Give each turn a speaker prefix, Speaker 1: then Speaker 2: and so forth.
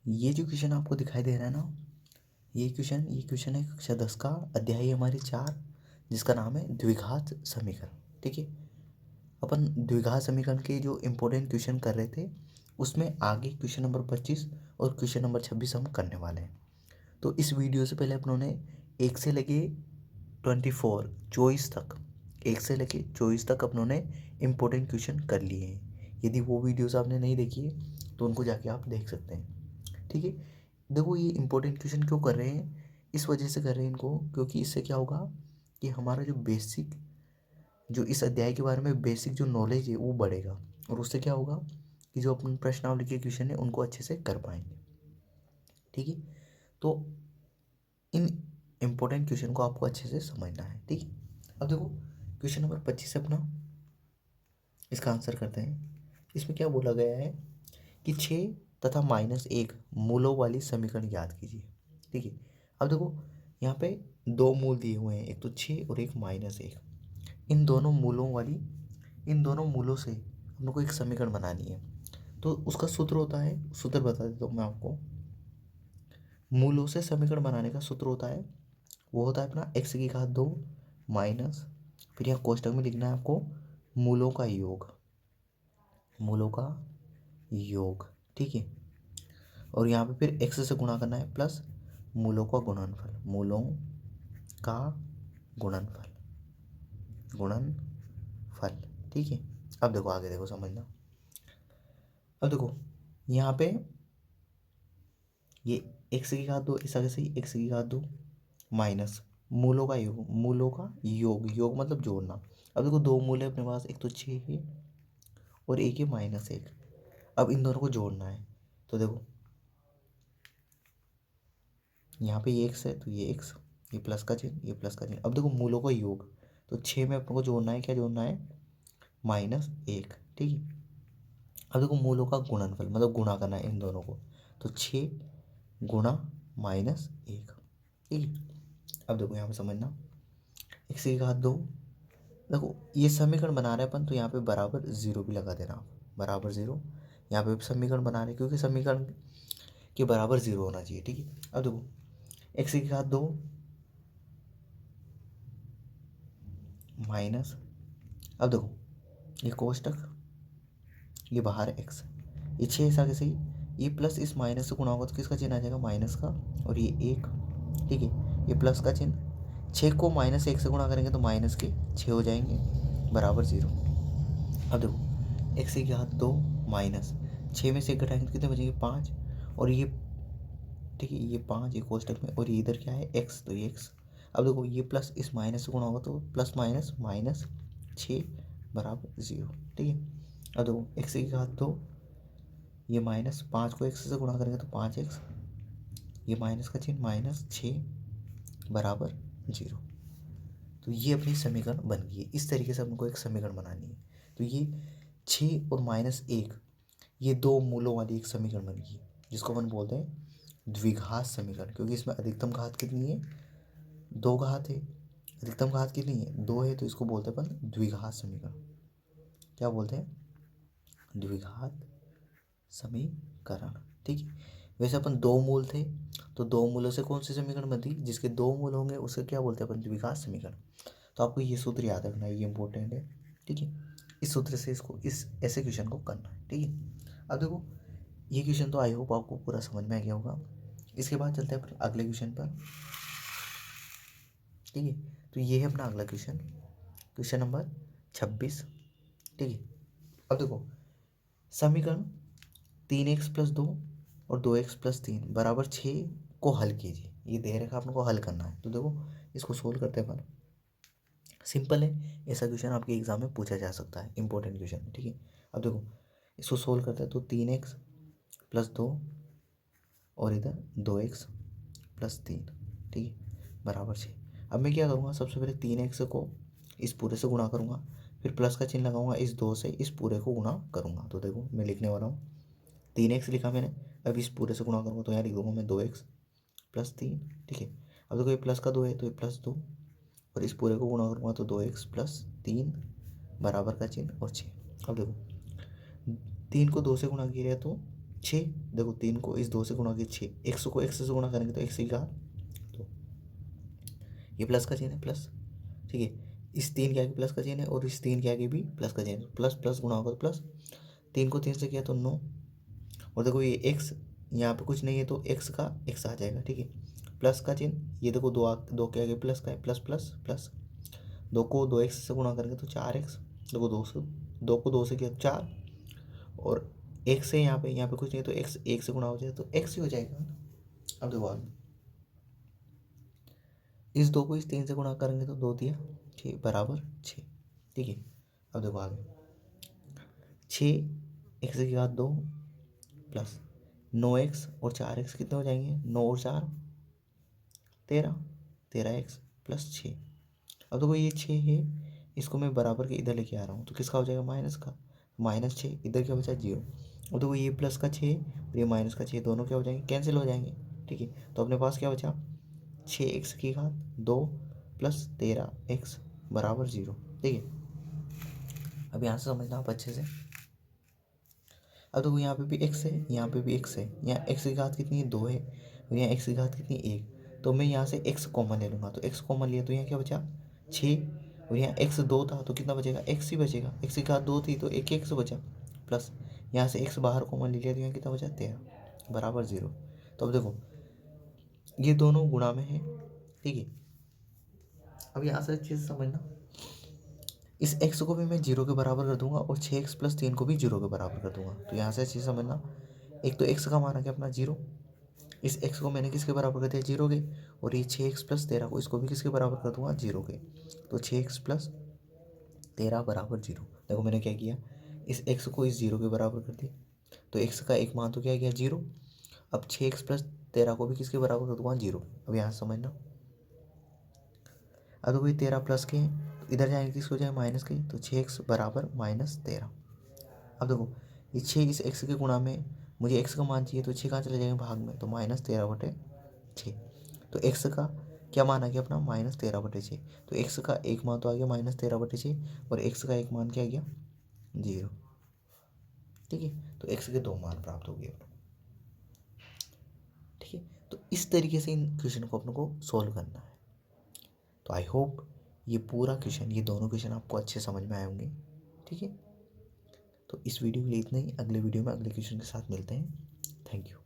Speaker 1: ये जो क्वेश्चन आपको दिखाई दे रहा है ना, ये क्वेश्चन है कक्षा 10 का, अध्याय हमारी 4, जिसका नाम है द्विघात समीकरण। ठीक है, अपन द्विघात समीकरण के जो इम्पोर्टेंट क्वेश्चन कर रहे थे, उसमें आगे क्वेश्चन नंबर 25 और क्वेश्चन नंबर 26 हम करने वाले हैं। तो इस वीडियो से पहले अपनों ने 1 से लेके 24 तक, 1 से लेके 24 तक अपनों ने इम्पोर्टेंट क्वेश्चन कर लिए हैं। यदि वो वीडियोस आपने नहीं देखी है तो उनको जाके आप देख सकते हैं। ठीक है, देखो ये इम्पोर्टेंट क्वेश्चन क्यों कर रहे हैं, इस वजह से कर रहे हैं इनको, क्योंकि इससे क्या होगा कि हमारा जो बेसिक, जो इस अध्याय के बारे में बेसिक जो नॉलेज है वो बढ़ेगा, और उससे क्या होगा कि जो अपन प्रश्नावली के क्वेश्चन है उनको अच्छे से कर पाएंगे। ठीक है, तो इन इम्पोर्टेंट क्वेश्चन को आपको अच्छे से समझना है। ठीक है, अब देखो क्वेश्चन नंबर 25 अपना, इसका आंसर करते हैं। इसमें क्या बोला गया है कि 6 तथा -1 मूलों वाली समीकरण याद कीजिए। ठीक है, अब देखो यहाँ पे दो मूल दिए हुए हैं, एक तो 6 और एक -1। इन दोनों मूलों से हम लोग को एक समीकरण बनानी है। तो उसका सूत्र होता है, सूत्र बता देता हूँ मैं आपको। मूलों से समीकरण बनाने का सूत्र होता है, वो होता है अपना x की घात 2 माइनस, फिर यहाँ कोष्टक में लिखना है आपको मूलों का योग, मूलों का योग। ठीक है, और यहाँ पे फिर x से गुणा करना है प्लस मूलों का गुणनफल, मूलों का गुणनफल, गुणनफल। ठीक है, अब देखो आगे देखो समझना। अब देखो यहाँ पे ये x की घात 2, इस आगे से x की घात 2 माइनस मूलों का योग, मूलों का योग, योग मतलब जोड़ना। अब देखो दो मूल है अपने पास, एक तो 6 है और एक है -1। अब इन दोनों को जोड़ना है, तो देखो यहाँ पे ये x है तो ये x, ये प्लस का चिन्ह, ये प्लस का चिन्ह। अब देखो मूलों का योग, तो 6 में अपन को जोड़ना है, क्या जोड़ना है, -1। ठीक है, अब देखो मूलों का गुणनफल मतलब गुणा करना है इन दोनों को, तो 6 गुणा -1। ठीक है, अब देखो यहाँ पे समझना, x की घात 2, देखो ये समीकरण बना रहे अपन, तो यहाँ पे बराबर 0 भी लगा देना आप, बराबर 0। यहाँ पे समीकरण बना रहे क्योंकि समीकरण के बराबर 0 होना चाहिए। ठीक है, अब देखो x की घात 2 माइनस, अब देखो ये कोष्टक, ये बाहर x, ये 6 इस आगे से ये प्लस इस माइनस से गुणा होगा तो किसका चिन्ह आ जाएगा, माइनस का, और ये 1। ठीक है, ये प्लस का चिन्ह, 6 को -1 से गुणा करेंगे तो माइनस के 6 हो जाएंगे, बराबर 0। अब देखो x की घात 2 माइनस 6 में से 1 घटाएंगे तो कितने बचेंगे, 5, और ये, ठीक है, ये 5 ये कोष्टक में, और ये इधर क्या है x, तो ये x। अब देखो ये प्लस इस माइनस से गुणा होगा तो प्लस माइनस माइनस 6 बराबर 0। ठीक है, अब देखो x की घात 2, ये माइनस 5 को x से गुणा करेंगे तो 5x, ये माइनस का चिन्ह, -6 बराबर 0। तो ये अपनी समीकरण बन गई है। इस तरीके से हमको एक समीकरण बनानी है। तो ये 6 और -1, ये दो मूलों वाली एक समीकरण बन गई, जिसको अपन बोलते हैं द्विघात समीकरण, क्योंकि इसमें अधिकतम घात कितनी है, 2 घात है, अधिकतम घात कितनी है, 2 है, तो इसको बोलते हैं अपन द्विघात समीकरण। क्या बोलते हैं, द्विघात समीकरण। ठीक है, वैसे अपन दो मूल थे, तो दो मूलों से कौन सी समीकरण बनती, जिसके दो मूल होंगे उसे क्या बोलते हैं अपन, द्विघात समीकरण। तो आपको ये सूत्र याद रखना है, ये इंपॉर्टेंट है। ठीक है, इस सूत्र से इसको, इस ऐसे क्वेश्चन को करना है। ठीक है, अब देखो ये क्वेश्चन तो आई होप आपको पूरा समझ में आ गया होगा। इसके बाद चलते हैं अपन अगले क्वेश्चन पर। ठीक है, तो ये है अपना अगला क्वेश्चन, क्वेश्चन नंबर 26। ठीक है, अब देखो समीकरण 3x+2 और 2x+3 बराबर 6 को हल कीजिए। ये दे रखा आपको हल करना है, तो देखो इसको सोल्व करते हैं अपन। सिंपल है, ऐसा क्वेश्चन आपके एग्जाम में पूछा जा सकता है, इंपॉर्टेंट क्वेश्चन है। ठीक है, अब देखो इसको सोल्व करते हैं, तो 3x+2 और इधर 2x+3, ठीक है, बराबर 6। अब मैं क्या करूँगा, सबसे पहले 3x को इस पूरे से गुणा करूँगा, फिर प्लस का चिन्ह लगाऊंगा, इस 2 से इस पूरे को गुणा करूँगा। तो देखो मैं लिखने वाला हूँ, 3x लिखा मैंने, अब इस पूरे से गुणा करूँगा तो यहाँ लिख दूँगा मैं 2x+3। ठीक है, अब देखो ये प्लस का 2 है तो ये +2, और इस पूरे को गुणा करूँगा तो 2x+3 बराबर का चिन्ह और 6। अब देखो 3 को 2 से गुणा किया तो 6, देखो 3 को इस 2 से गुणा किया 6, x को x से गुणा करेंगे तो x की घात 2, ये प्लस का चिन्ह है प्लस, ठीक है। इस 3 के आगे प्लस का चिन्ह है और इस 3 के आगे भी प्लस का चिन्ह है, प्लस प्लस गुणा होगा तो प्लस, 3 को 3 से किया तो 9, और देखो ये x यहाँ पे कुछ नहीं है तो x का x आ जाएगा, ठीक है। प्लस का चिन्ह, ये देखो 2 के आगे प्लस का है, प्लस प्लस प्लस, 2 को 2x से गुणा करेंगे तो 4x, देखो 2 को 2 से किया 4, और एक से यहाँ पे कुछ नहीं है तो x 1 से गुणा हो जाए तो x ही हो जाएगा। अब देखो आगे, इस 2 को इस 3 से गुणा करेंगे तो 2 दिया 6 बराबर 6, ठीक है। अब देखो आगे, 6 x की घात 2 प्लस 9x और 4x कितने हो जाएंगे, 9 और 4 13, 13x प्लस 6। अब देखो ये 6 है, इसको मैं बराबर के इधर लेके आ रहा हूँ तो किसका हो जाएगा, माइनस का, -6, इधर क्या बचा 0। और देखो ये प्लस का 6 और ये माइनस का 6 दोनों क्या हो जाएंगे, कैंसिल हो जाएंगे, ठीक है। तो अपने पास क्या बचा, 6x की घात 2 प्लस 13x बराबर 0, ठीक है। अब यहाँ से समझना आप अच्छे से। अब देखो यहाँ पे भी x है, यहाँ पे भी x है, यहाँ x की घात कितनी है 2 है और यहाँ x की घात कितनी है 1, तो मैं यहाँ से x कॉमन ले लूँगा, तो x कॉमन लिया तो यहाँ क्या बचा 6, और यहाँ x 2 था तो कितना बचेगा, x ही बचेगा, x की घात 2 थी तो एक x बचा, प्लस यहाँ से x बाहर कॉमन ले लिया तो यहाँ कितना बचा 13 बराबर 0। तो अब देखो ये दोनों गुणा में है, ठीक है। अब यहाँ से अच्छे से समझना, इस x को भी मैं 0 के बराबर कर दूंगा और 6x प्लस 3 को भी 0 के बराबर कर दूंगा, तो यहाँ से अच्छे से समझना, एक तो x का मान आ गया अपना 0, इस x को मैंने किसके बराबर कर दिया 0 के, और ये 6x प्लस 13 को इसको भी किसके बराबर कर दूंगा 0 के, तो 6x प्लस 13 बराबर 0। देखो मैंने क्या किया, इस x को इस 0 के बराबर कर दिया, तो x का एक मान तो क्या गया 0, अब 6x प्लस 13 को भी किसके बराबर कर दूंगा 0। अब यहाँ से समझना, अब देखो ये 13 प्लस के हैं तो इधर जाएंगे किसको जाए माइनस के, तो 6x बराबर -13। अब देखो ये 6 इस x के गुणा में, मुझे x का मान चाहिए तो 6 कहाँ चले जाएंगे भाग में, तो -13/6, तो x का क्या मान आ गया अपना -13/6, तो x का एक मान तो आ गया -13/6 और x का एक मान क्या आ गया 0, ठीक है। तो x के 2 मान प्राप्त हो गए अपने, ठीक है। तो इस तरीके से इन क्वेश्चन को अपने को सॉल्व करना है। तो आई होप ये पूरा क्वेश्चन, ये दोनों क्वेश्चन आपको अच्छे समझ में आए होंगे, ठीक है। तो इस वीडियो के लिए इतना ही, अगले वीडियो में अगले क्वेश्चन के साथ मिलते हैं। Thank you.